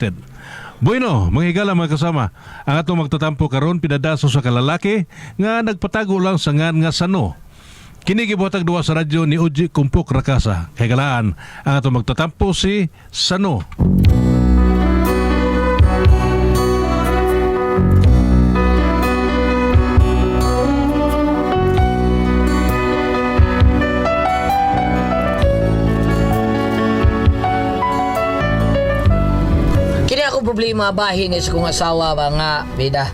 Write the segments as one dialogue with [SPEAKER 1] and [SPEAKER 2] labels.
[SPEAKER 1] suspected. Bueno, mga higala mga kasama, ang atong magtatampo karon pinadaso sa kalalaki nga nagpatago lang sa ngan nga Sano. Kini gibuhatag duwa sa radyo ni Uji Kumpok Rakasa. Kay galaan, ang atong magtatampo si Sano.
[SPEAKER 2] Kini ako problema bahin sa kong asawa ba nga, bida.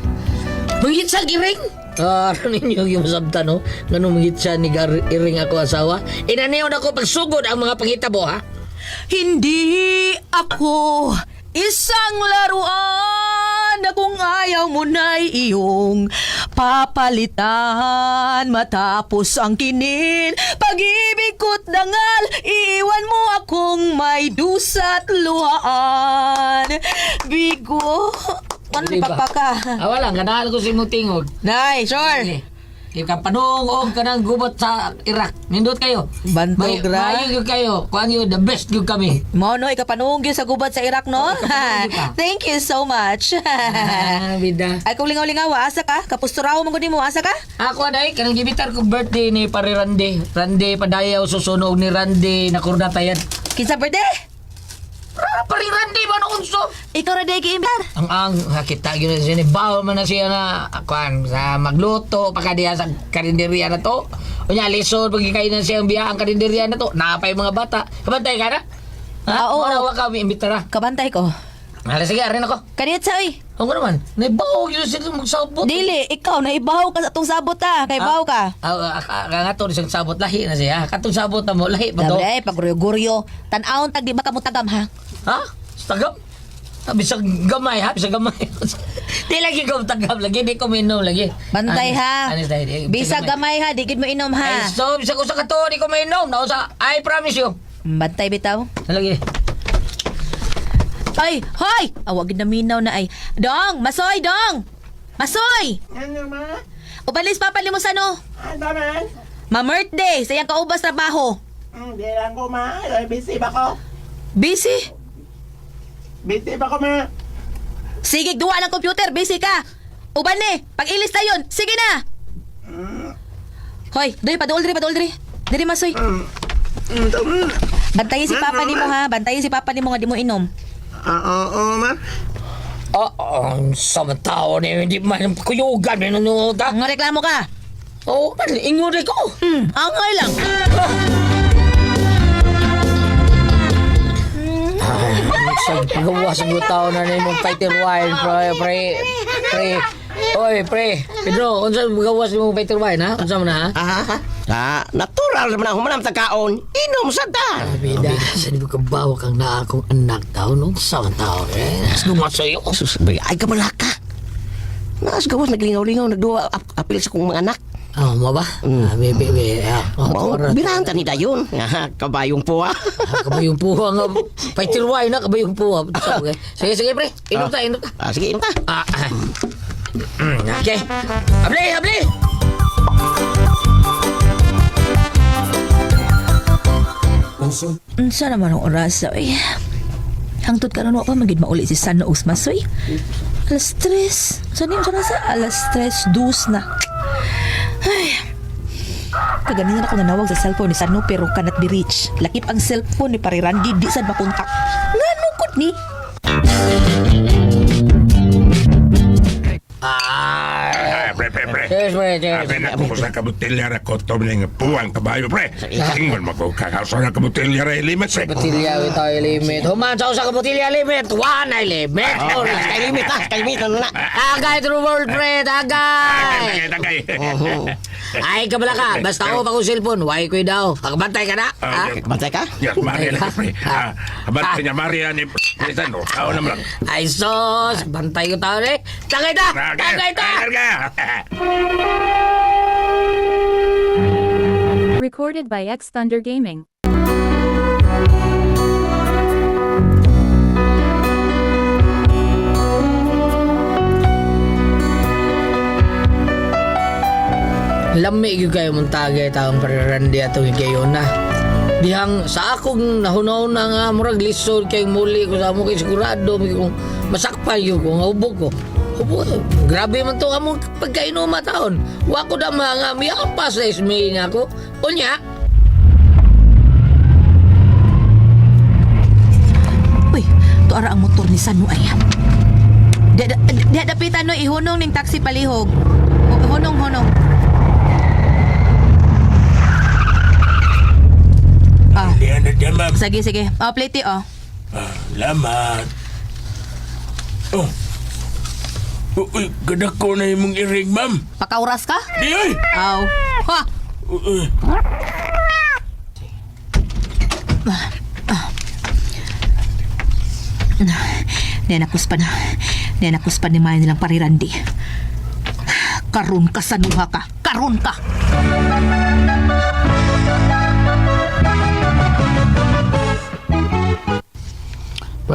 [SPEAKER 2] Mangit sa giring? Ano ninyo yung masabta, no? Ganun mangit siya ni iring ako asawa? Inaniyaw na ko pagsugod ang mga pangitabo, ha?
[SPEAKER 3] Hindi ako isang laruan na kung ayaw mo na'y iyong papalitan. Matapos ang kinin, pag-ibig ko't dangal, iiwan mo akong may dusa't luhaan. Bigo, ano
[SPEAKER 2] Di ba?
[SPEAKER 3] pa ka?
[SPEAKER 2] Wala, ganahan ko si Mutingog.
[SPEAKER 3] Nay, sure.
[SPEAKER 2] Ikaw panungog ka ng gubot sa Iraq. Nindot kayo.
[SPEAKER 3] Bantog ra.
[SPEAKER 2] Mayo kayo. Kuhan yun, the best yun kami.
[SPEAKER 3] Mo no, ikapanungog yun sa gubat sa Iraq, no?
[SPEAKER 2] Ikapanungog ka.
[SPEAKER 3] Thank you so much.
[SPEAKER 2] Bida.
[SPEAKER 3] Ay, kung lingaw-lingaw, asa ka? Kapusturaw mo ko mo, asa ka?
[SPEAKER 2] Ako na kanang gibitar ko birthday ni pare Rande. Rande padayaw susunog ni Rande na kurnatayan.
[SPEAKER 3] Kinsa birthday?
[SPEAKER 2] Pare Rande ba na unso?
[SPEAKER 3] Ikaw na day kiimbar.
[SPEAKER 2] Ang kita yun na siya ni bawal man na siya na kuan sa magluto pagkadiya sa karinderya na to. Unya lisod pagkikain na siya ang biya ang karinderya na to. Napay mga bata. Kabantay ka na? Ha?
[SPEAKER 3] Oo.
[SPEAKER 2] Marawa kami imbitara.
[SPEAKER 3] Kabantay ko.
[SPEAKER 2] Alas sige, arin ako.
[SPEAKER 3] Kaniyat sa oy.
[SPEAKER 2] Ako naman, naibaw yun sila magsabot.
[SPEAKER 3] Dili, ikaw na ibahaw ka sa atong sabot ta. Kay bahaw ka.
[SPEAKER 2] Nga to, isang sabot lahi na siya. Katong sabot na mo, lahi pa to.
[SPEAKER 3] Dabre, paguryo-guryo. Tan-aon tag di ba ka mo tagam ha?
[SPEAKER 2] Ha? Tagam? Bisag gamay ha? Bisag gamay. Di lagi ko tagam lagi. Di ko minom lagi.
[SPEAKER 3] Bantay ha.
[SPEAKER 2] Anis dahil.
[SPEAKER 3] Bisag gamay ha, di gid mo inom
[SPEAKER 2] Ay,
[SPEAKER 3] ha.
[SPEAKER 2] so, bisag usa ka to, di ko minom. Nausa, I promise you.
[SPEAKER 3] Bantay bitaw.
[SPEAKER 2] Lagi.
[SPEAKER 3] Ay, hoy! Awag gid na minaw na ay. Dong, masoy dong. Masoy.
[SPEAKER 4] Ano ma?
[SPEAKER 3] Ubalis papali mo sa no.
[SPEAKER 4] Ano man?
[SPEAKER 3] Ma-birthday, sayang kaubas trabaho.
[SPEAKER 4] Hindi lang ko ma. Busy ba ko?
[SPEAKER 3] Busy?
[SPEAKER 4] Busy ba ko ma?
[SPEAKER 3] Sige, duwa ng computer, busy ka. Uban ni, pag-ilis na yun, sige na. Hoy, dali, padol, Dali, masoy. Bantayin si papa ni mo ha, bantayin si papa ni mo nga di mo inom.
[SPEAKER 4] Oo ma.
[SPEAKER 2] Ang sama tao ni hindi man kuyugan ni nanonood ha.
[SPEAKER 3] Ang reklamo ka.
[SPEAKER 2] Oo, ingon ko.
[SPEAKER 3] Angay lang.
[SPEAKER 2] Sa pagawa sa mga tao na mong fighter wine, pre. Oy, pre. Pedro, unsa magawa sa mong fighter wine, ha? Unsa man ha?
[SPEAKER 4] Natural naman ako manam tagkaon. Inom sa ta.
[SPEAKER 2] Bida, sa di mo kabawa kang na akong anak tao, nung saan tao, eh? Sumat sa'yo.
[SPEAKER 4] Susabay, ay ka malaka. Naas gawas naglingaw-lingaw, nagduwa apil sa kong mga anak.
[SPEAKER 2] Mo ba? Bebe.
[SPEAKER 4] Biranta ni Dayon. Kabayong po ah.
[SPEAKER 2] Kabayong puha nga. Fighter wine na, kabayong puha. Sige, pre. Inom ta.
[SPEAKER 4] Sige, inom ta.
[SPEAKER 2] Okay. Habli!
[SPEAKER 3] Unsa naman ang oras ay. Hangtod karon wa pa magid mauli si San Noos Masoy. Alas 3. Sa nim sa alas 3:02 na. Ay. Kaganina na ako nanawag sa cellphone ni Sano pero cannot be reached. Lakip ang cellphone ni Pare Randy di sad makontak. Ngano gud ni?
[SPEAKER 5] Pre.
[SPEAKER 2] Yes, pre.
[SPEAKER 5] Abe na ko sa kabutilya na kotom ng puwang kabayo, pre. Tingol mo ko kakausa na kabutilya na ilimat, pre.
[SPEAKER 2] Botilya with oil limit. Human sa usa ka botilya limit. One ay limit.
[SPEAKER 4] Kay limit na.
[SPEAKER 2] Tagay through world, pre. Tagay.
[SPEAKER 5] Tagay.
[SPEAKER 2] Ay, kabala ka. Basta ako pa kong cellphone. Why ko daw. Pakabantay ka na.
[SPEAKER 4] Bantay ka?
[SPEAKER 5] Yes, Maria na, pre. Abantay niya, Maria ni Sano. Ako naman lang.
[SPEAKER 2] Ay, sos. Bantay ko tao, eh. Tagay ta. Tagay ta.
[SPEAKER 6] Recorded by X Thunder Gaming.
[SPEAKER 2] Lami yung kayo mong tagay taong pararandi atong higayon na. Dihang sa akong nahunaw na nga murag lisod kay muli ko sa amo kay sigurado may kung masakpan yun ko nga ubog ko. Ubog, grabe man to among pagkainuma taon. Wa ko da mga miyapas na ismay nga ko. Unya,
[SPEAKER 3] Uy, to ara ang motor ni Sano ay. Di dapitan no ihunong ning taxi palihog. Hunong.
[SPEAKER 5] Diyan na dyan, ma'am.
[SPEAKER 3] Sige. Plate
[SPEAKER 5] Lamat. Oh. Uy, ganda ko na imong iring, ma'am.
[SPEAKER 3] Pakauras ka?
[SPEAKER 5] Di, ay!
[SPEAKER 3] Aw. Ha.
[SPEAKER 5] Uy.
[SPEAKER 3] Nenakuspan ni Maya nilang parirandi. Karun ka sa nuha ka. Karun ka.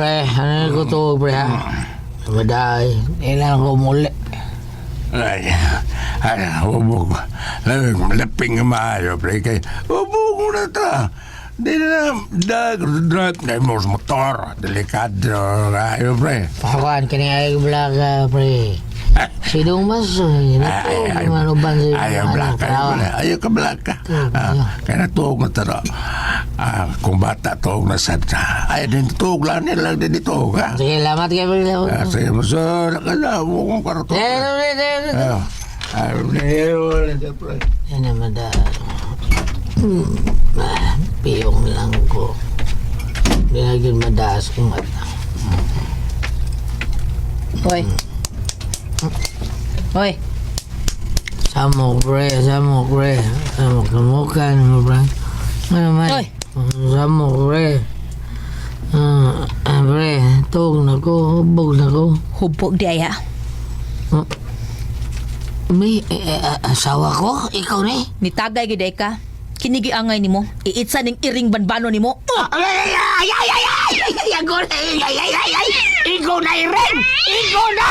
[SPEAKER 2] pre, ano ko to pre ha? Maday, ilan ko muli.
[SPEAKER 5] Ay, hubog. Malaping nga maayo, pre. Kay, hubog na ta. Di na, drive na mo sa motor. Delikado kayo, pre.
[SPEAKER 2] Pakuan, kini ay blaga pre. Sidong maso,
[SPEAKER 5] Ay,
[SPEAKER 2] manuban sa
[SPEAKER 5] ayaw blaka. Ayaw ka blaka. Kaya natuog na taro. Kung bata tuog na sadya. Ay, din tuog lang nila din ito, ha?
[SPEAKER 2] Sige, lamat kayo pre.
[SPEAKER 5] Sige, masara ka na. Huwag kong karato.
[SPEAKER 2] Yan naman da. Piyong lang ko. Hindi na yun madaas kong mata.
[SPEAKER 3] Hoy.
[SPEAKER 2] Samo pre. Samo kamukan mo pre. Ano man?
[SPEAKER 3] Hoy.
[SPEAKER 2] Samo pre. Pre, tuog na ko, hubog na ko.
[SPEAKER 3] Hubog di ay ha.
[SPEAKER 2] May asawa ko? Ikaw ni?
[SPEAKER 3] Nitagay gid ay ka. Kinigi angay nimo. Iitsa ning iring banbano nimo.
[SPEAKER 2] Ikaw na iring! Ikaw na!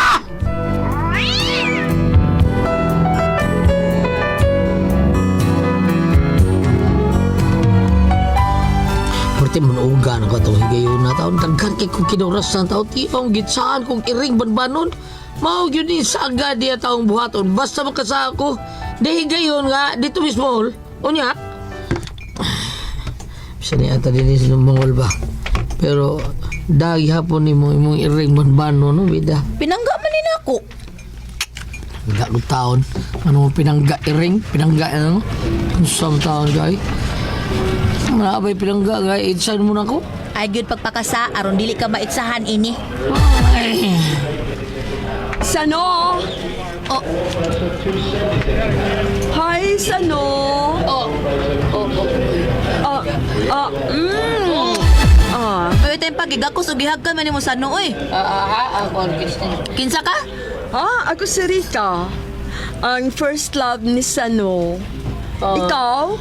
[SPEAKER 2] Pwerte manuuga na ka itong higayon na taon. Daghan kay kong kinuras ng taon. Tiyong gitsaan kong iring banbanon. Mao yun ni saga diya taong buhaton. Basta makasa ako. Di higayon nga. Dito mismo. Unya. Bisa niya ata din sa mongol ba? Pero dagi hapon ni mo imong iring banbanon. No, bida.
[SPEAKER 3] Pinangga man ni nako.
[SPEAKER 2] Pinangga ko taon. Ano mo pinangga iring? Pinangga ano? Kusam taon gay. Marabay pinangga gay. Itsan mo na ko.
[SPEAKER 3] Ay gyud pagpakasa aron dili ka maitsahan ini.
[SPEAKER 2] Ay.
[SPEAKER 7] Sano?
[SPEAKER 3] Oh,
[SPEAKER 7] Hi, Sano?
[SPEAKER 3] ay tayong pagigakos og gihagkan man nimo Sano oy.
[SPEAKER 2] Ako ang Kristen.
[SPEAKER 3] Kinsa ka?
[SPEAKER 7] Ako si Rika. Ang first love ni Sano. Ikaw?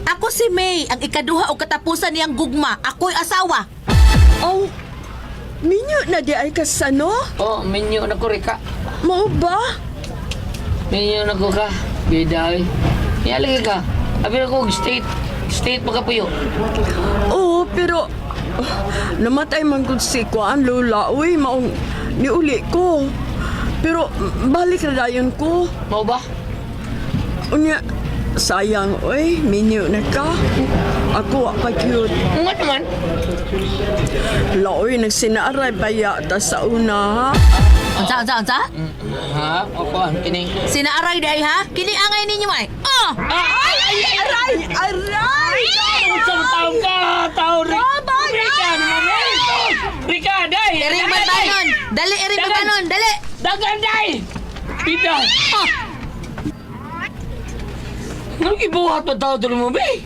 [SPEAKER 3] Ako si May, ang ikaduha o katapusan niyang gugma. Ako'y asawa.
[SPEAKER 7] Oh, minyo na di ay ka Sano?
[SPEAKER 2] Oh, menyo na ko Rika.
[SPEAKER 7] Mo ba?
[SPEAKER 2] Menyo na ko ka. Biday. Yali ka. Abi na ko state magapuyo.
[SPEAKER 7] Oo, pero namatay man gud si Kuan Lola. Uy, maong niuli ko. Pero balik na dayon ko.
[SPEAKER 2] Mau ba?
[SPEAKER 7] Unya, sayang, uy, minyo na ka. Ako, pa cute.
[SPEAKER 2] Nga naman.
[SPEAKER 7] Laoy, nagsinaaray pa yata sa una, ha?
[SPEAKER 3] Unsa?
[SPEAKER 2] Ha? Ako ang kining.
[SPEAKER 3] Sinaaray day ha? Kini angay ninyo ay. Oh!
[SPEAKER 7] Aray! Aray!
[SPEAKER 2] Isang taon ka! Taon Rika! Rika! Day!
[SPEAKER 3] Iring banbanon! Dali, iring banbanon! Dali!
[SPEAKER 2] Dagan day! Pita! Anong ibuhat mo tao tuloy mo, be?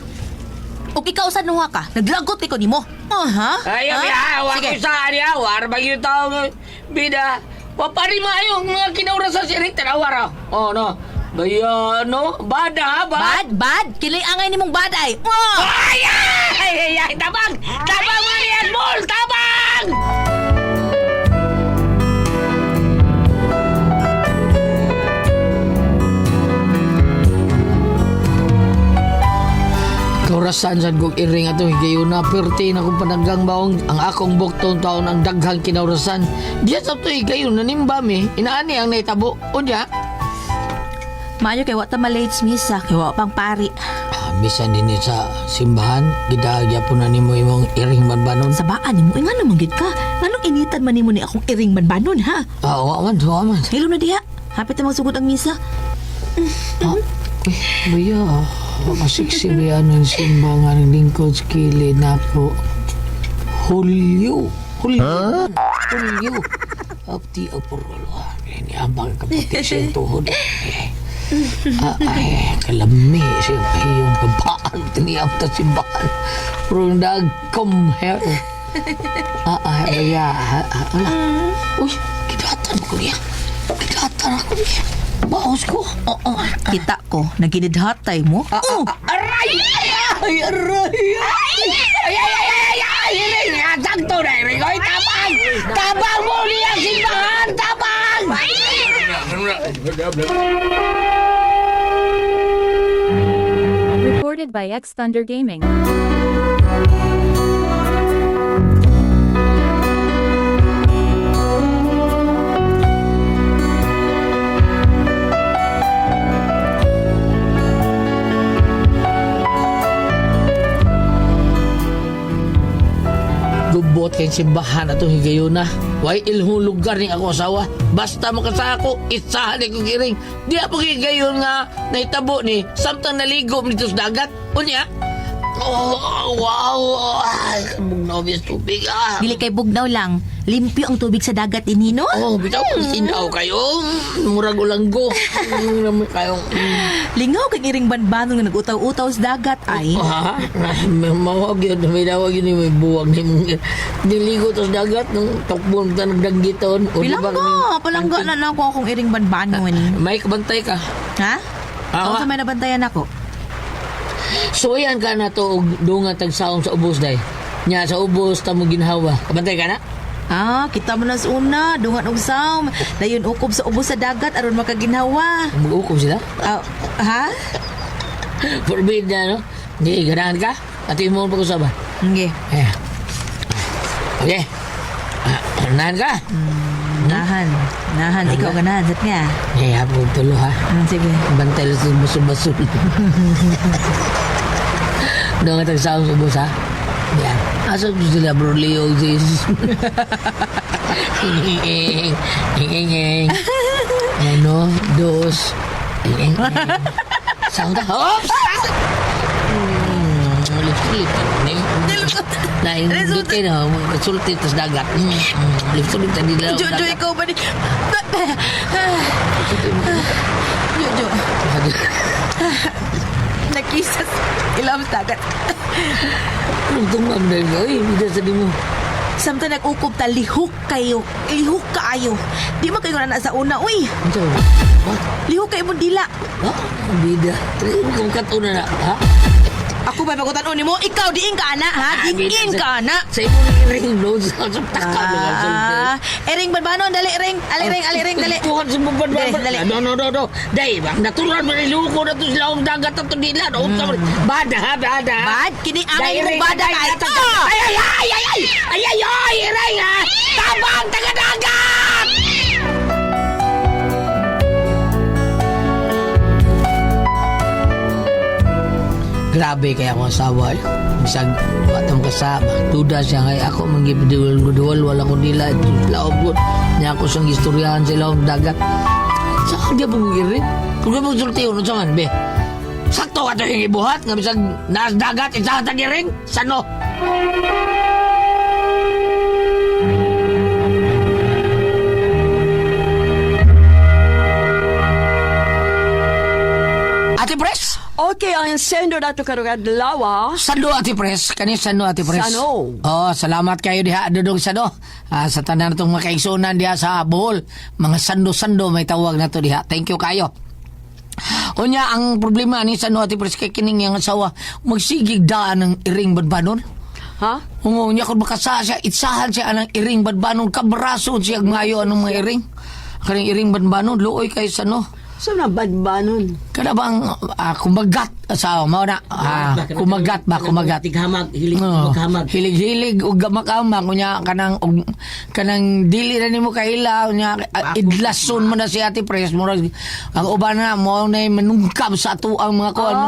[SPEAKER 3] O ikaw sa nuha ka? Naglagot ko nimo. Oh, ha?
[SPEAKER 2] Ay, awa ko sa ariya. War ba yung tao mo? Bida. Wapari maayo. Mga kinaura sa sirik. Tanawar. Oh, no. Baya, no? Bada, ba?
[SPEAKER 3] Bad? Kili angay nimong baday. Oh!
[SPEAKER 2] Ay! Tabang! Tabang, Marian Mall! Tabang! Ikaw kinaurasan sa kong iring ato higayon na perti na kong pananggang baong ang akong buktong taon ang daghang kinaurasan. Diya sa to higayon na nimbami, inaani ang naitabo. Unya,
[SPEAKER 3] Maayo kay wata malates misa, kay wa pang pari.
[SPEAKER 2] bisan din sa simbahan, gidagya po na nimo imong iring banbanon.
[SPEAKER 3] Sa baan nimo, nga naman gid ka. Anong initan man nimo ni akong iring banbanon, ha?
[SPEAKER 2] Waman.
[SPEAKER 3] Hilom na diha. Hapit na magsugod ang misa.
[SPEAKER 2] Baya, makasiksi ba yan ang simbangan ng lingkod sa kilid na po. Hulyo. Apti apurolo. Ini abang kapatid siyang tuhod. Kalami siya yung kabaan. Tiniyap ta simbahan. Pero nag-come here. Baya. Uy, kidatan ako niya. Baos ko.
[SPEAKER 3] Kita ko, naginidhatay mo.
[SPEAKER 2] Aray! Iring! Sakto na, Iring! Oy, tabang! Tabang mo niya simbahan! Tabang!
[SPEAKER 6] Recorded by X Thunder Gaming.
[SPEAKER 2] Gubot kayong simbahan na itong higayon na. Way ilhong lugar ni ako asawa. Basta makasa ako, isahan ni kong iring. Di ako higayon nga naitabo ni samtang naligo dito sa dagat. Unya? Oh, wow! Ay, bugnaw bis tubig
[SPEAKER 3] Dili kay bugnaw lang. Limpyo ang tubig sa dagat inino.
[SPEAKER 2] Oh, bitaw, inaw kayo. Murag ulanggo. Kayong...
[SPEAKER 3] Lingaw kay iring banbanon nga nag-utaw-utaw sa dagat ay.
[SPEAKER 2] Ha? Mawag yun. May nawag yun may buwag na yung niligo to sa dagat nung takbon ka nagdanggiton.
[SPEAKER 3] Palangga na ako akong iring banbanon.
[SPEAKER 2] May kabantay ka.
[SPEAKER 3] Ha? Ako sa may nabantayan ako.
[SPEAKER 2] So yan ka na to og dunga tagsaong sa ubos day. Nya sa ubos ta mo ginhawa. Kabantay ka na?
[SPEAKER 3] Kita mo na sa una, dungan og saom. Dayon ukob sa ubos sa dagat aron makaginhawa.
[SPEAKER 2] Mag-ukom sila?
[SPEAKER 3] Ha?
[SPEAKER 2] Forbid na, no? Hindi, ganahan ka? At mo pag-usaba.
[SPEAKER 3] Okay.
[SPEAKER 2] Okay. Ganahan ka?
[SPEAKER 3] Nahan. Ikaw ganahan, sat nga.
[SPEAKER 2] Hapon tulo ha.
[SPEAKER 3] Sige.
[SPEAKER 2] Bantay lang sa basul-basul. Dunga tagsaong sa ubos ha? Yan. Asap sila bro Leo Jesus. Inging. Ano? Dos. Inging. Sound ka? Oops! Lip-sulip ka ni. Lain dito na. Sulti tas dagat. Lip-sulip ta nila.
[SPEAKER 3] Jojo, ikaw ba ni... Jojo. Nakisas. Ilam sa dagat.
[SPEAKER 2] Untung ang dahil. Hindi sa di mo.
[SPEAKER 3] Samtang nag-ukop ta, lihok kayo. Lihok kaayo. Di mo kayo na sa una, uy.
[SPEAKER 2] Ito.
[SPEAKER 3] Lihok kayo mo dila.
[SPEAKER 2] Bida. Kung katuna na. Ha?
[SPEAKER 3] Ako ba pagutan ni mo? Ikaw, diin ka, ana, ha? Diin ka, ana.
[SPEAKER 2] Sa imo ni ring load sa taka.
[SPEAKER 3] Ering banbanon, dali, ring. Aliring, dali.
[SPEAKER 2] Tuhan sa bubad.
[SPEAKER 3] Dali.
[SPEAKER 2] No. Dahil bang natural mo niluko na to sila ang dagat at nila. Bada.
[SPEAKER 3] Bad? Kini angay mo bada kay.
[SPEAKER 2] Ay, ring ha. Tabang taga-dagat! Grabe kaya akong asawa. Bisag watang kasama. Duda siya kaya ako mangipiduwal wala ko nila. Laob ko. Niya ako siyang istoryahan sa laob dagat. Saan dia pagkikirin? Kung kayo magsulti yun, sa man, be? Sakto ka ito yung ibuhat. Nga bisag naas dagat, isahan tagiring. Sano? Ate Pres?
[SPEAKER 7] Okay, ang sendo dato karugad lawa.
[SPEAKER 2] Sando Ate Pres, kani sando Ate Pres.
[SPEAKER 7] Sano?
[SPEAKER 2] Oh, salamat kayo diha dudong sando. Sa tanan natong makaigsunan diha sa Bohol, mga sando-sando may tawag nato diha. Thank you kayo. Unya ang problema ni sando Ate Pres kay kining yang asawa magsigig daan ng iring badbanon.
[SPEAKER 7] Ha?
[SPEAKER 2] Unya kung makasa siya, itsahan siya anang iring badbanon, kabraso siya mayo anong mga iring. Kaning iring badbanon luoy kay sano.
[SPEAKER 7] So na badbanon.
[SPEAKER 2] Kada bang kumagat asawa mao na kumagat ba kumagat
[SPEAKER 4] Tighamag, hilig
[SPEAKER 2] Oo.
[SPEAKER 4] maghamag.
[SPEAKER 2] Hilig-hilig ug makamag unya kanang dili na nimo kaila unya idlason mo na si Ate Pres murag ang uban na mo na manungkab sa ato ang mga kuan mo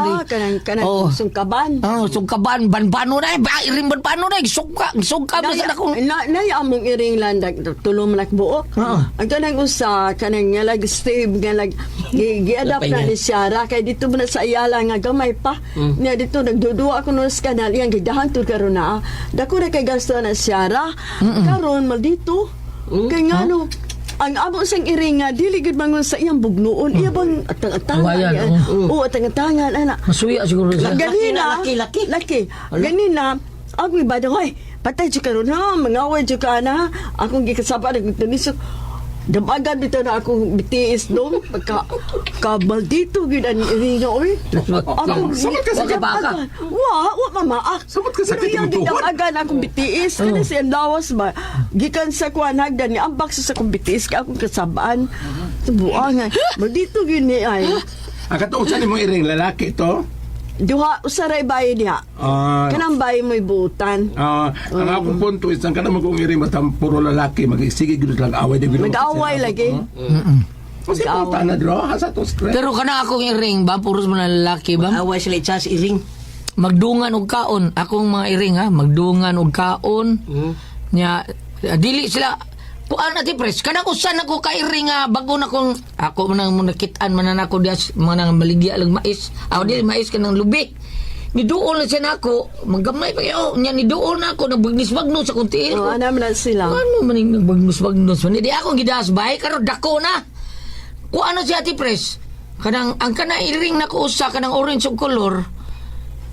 [SPEAKER 7] Kanang
[SPEAKER 2] Oh.
[SPEAKER 7] sungkaban.
[SPEAKER 2] sungkaban banbano na iring banbano na sugka na sa akong
[SPEAKER 7] Naya among iring landag tulong man buok. Ang kanang usa kanang ngalag Steve ngalag gi-adapt na ni Ciara kay dito mo na sa Ayala nga gamay pa. Niya dito nagdudua ako no sa kanal iyang gidahan to karon na. Dako na kay gasto na Ciara. Karon mal dito. Kay ngano ang amo sang iring nga dili gid mangon sa iyang bugnoon iya bang atang-atangan
[SPEAKER 2] Awayan,
[SPEAKER 7] atang-atangan ana
[SPEAKER 2] masuya siguro siya.
[SPEAKER 7] ganina laki ganina ako ibada hoy patay jud karon ha mangaway jud ka na akong gikasaba nagtunisok damagan bitaw na akong bitiis dong pagka kabaldito gid ani iringa oy akong
[SPEAKER 5] Samot ka sa
[SPEAKER 7] damagan. wa mamaak
[SPEAKER 5] Samot ka sa
[SPEAKER 7] Pero yung
[SPEAKER 5] kitong tuhod.
[SPEAKER 7] damagan akong bitiis kana siya lawas ba gikan sa kuan hagdan ni ambak sa akong bitiis ka akong kasabaan buangan baldito gid ni ay
[SPEAKER 5] Ang katong sa mo iring lalaki to.
[SPEAKER 7] duha usaray bayi diha kanang bayi mo'y buutan
[SPEAKER 5] Ang akong punto is ang kanang magong iring matang puro lalaki magsige gud lang away di gud.
[SPEAKER 7] mag-away lagi
[SPEAKER 5] Kasi punta na dro sa to stress.
[SPEAKER 2] Pero kana akong iring ba puros mo na lalaki ba
[SPEAKER 4] Away sila itsa sa iring.
[SPEAKER 2] magdungan og kaon akong mga iring ha magdungan og kaon nya dili sila puan Ate Pres kanang usan ako ka iring nga bago na kong ako man ang nakit-an man ako dias manang maligya lang mais di mais kanang lubi niduol na siya nako magamay pa yo nya niduol na ako nagbagnis-bagnos sa kunti
[SPEAKER 7] ano man na sila
[SPEAKER 2] ano man yung nagbagnos-bagnos man di ako gidas bay karon dako na kuan na si Ate Pres kanang ang kana iring na ko usa kanang orange og color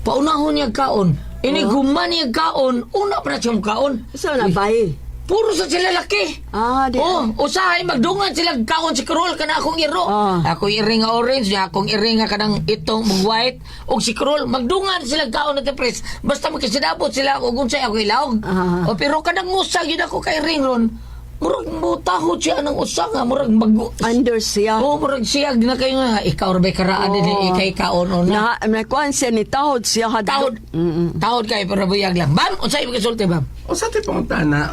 [SPEAKER 2] paunahon niya kaon ini guman niya kaon una pa na siyang kaon
[SPEAKER 7] so na bayi
[SPEAKER 2] puro sa sila laki
[SPEAKER 7] di
[SPEAKER 2] usahay magdungan sila kaon si Krol kana akong iro ako iring nga orange ya akong iring nga kanang itong white og si Krol magdungan sila kaon na Pres basta magkasidabot sila og unsay ako ilawog pero kanang usa gyud ako kay ring ron murag mutahod siya ng usa nga murag
[SPEAKER 7] under siya
[SPEAKER 2] murag siya di na kayo nga ikaw rebay karaan din ikay kaon o na
[SPEAKER 7] na kuan siya ni tahod siya
[SPEAKER 2] tahod tahod kay pero buyag lang bam unsay magkasulti bam
[SPEAKER 5] O sa ti pangunta na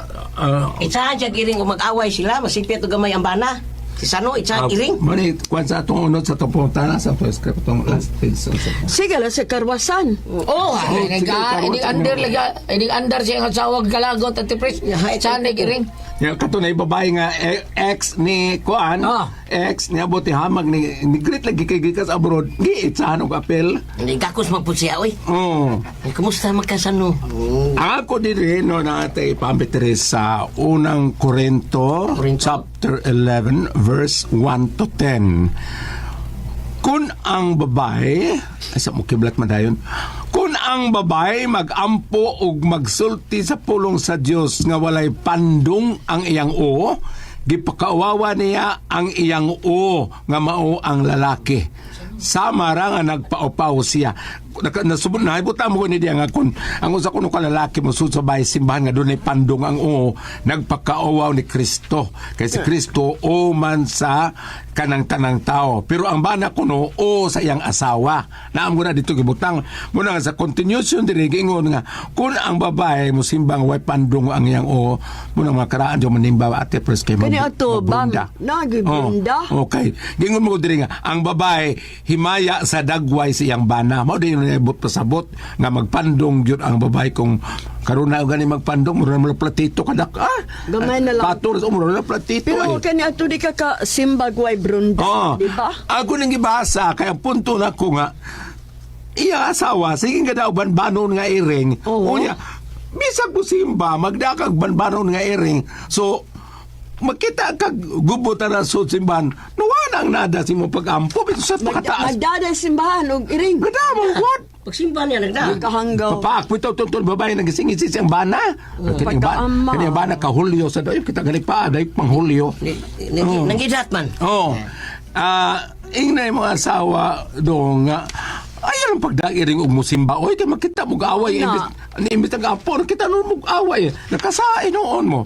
[SPEAKER 4] Itsahan siya iring kung mag-away sila, masipit o gamay ang bana. Si Sano, itsahan iring.
[SPEAKER 5] Mani kwan sa atong unod sa itong punta na sa first script itong last page.
[SPEAKER 7] sige la sa karwasan
[SPEAKER 2] ini andar siya ang asawa galagot at Pres sana giring
[SPEAKER 5] Yung katunay babae nga ex ni Kuan, ex niya buti hamag ni great lagi kay gikas abroad. Giitsahan og apel.
[SPEAKER 4] Hindi kakos magpusya, oy.
[SPEAKER 5] Oh.
[SPEAKER 4] Kamusta magkasano?
[SPEAKER 5] Ako din no natay pambitri sa unang Korinto, chapter 11 verse 1 to 10. Kung ang babae, ay sa mukiblat madayon, kung ang babae magampo ug magsulti sa pulong sa Dios nga walay pandong ang iyang o, gipakaawawa niya ang iyang o nga mao ang lalaki. Sama ra nga nagpaupaw siya. Nasubod na ibuta mo ni diya nga kun ang usa kuno ka lalaki mo susubay simbahan nga dunay pandong ang o nagpakaawaw ni Kristo kay si Kristo o man sa kanang tanang tao pero ang bana kuno o sa iyang asawa naam mo na dito gibutang mo na sa continuation diri gingon nga kun ang babae mo simbang way pandong ang iyang o mo na makaraan jo manimba Ate Pres kay
[SPEAKER 7] kani ato bam nagibunda
[SPEAKER 5] okay gingon mo diri nga ang babae himaya sa dagway sa iyang bana mao din ibot pasabot nga magpandong gyud ang babae kung karon na gani magpandong mura na platito kadak
[SPEAKER 7] gamay na lang
[SPEAKER 5] patur mura na platito
[SPEAKER 7] pero kani ato di ka simbagway brunda di ba
[SPEAKER 5] ako nang gibasa kaya punto na ko nga iya asawa sige nga daw banbanon nga iring unya bisag mo simba magdakag banbanon nga iring so makita kag gubutan na sa simbahan nawanang nada si mo pagampo bito sa pakataas
[SPEAKER 7] magdada simbahan og iring
[SPEAKER 5] madamang what
[SPEAKER 4] Pagsimba niya nagda.
[SPEAKER 7] kahanggaw
[SPEAKER 5] papak pito tutol babae nagisingit si ang bana
[SPEAKER 7] pagkaama.
[SPEAKER 5] kanya bana ka Hulyo sa dayo kita galing pa dayo pang Hulyo
[SPEAKER 4] Nangidat man.
[SPEAKER 5] ingnay mga asawa do nga ayaw ang pagdagiring og musimba oy kay makita mo away imbis ang apo kita nun mo away nakasain noon mo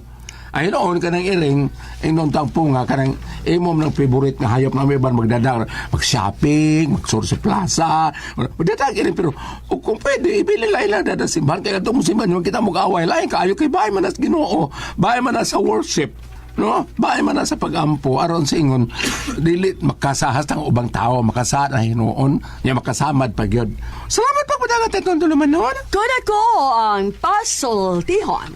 [SPEAKER 5] Ay noon ka ng iring, inon tangpo nga ka ng imom ng favorite nga hayop na may ban magdadang, mag-shopping, magsuro sa plaza, magdadang iring. Pero kung pwede, ibili lang dada simbahan. Kaya itong simbahan, yung kita mag-away, lain ka, ayaw kay bahay man as Ginoo, bahay man as sa worship. No, bahay man na sa pagampo aron sa ingon dili makasahas ng ubang tao makasad na hinuon nya makasamad pa gyud. Salamat pa pud itong tulumanon.
[SPEAKER 7] Kuna ko ang puzzle tihon.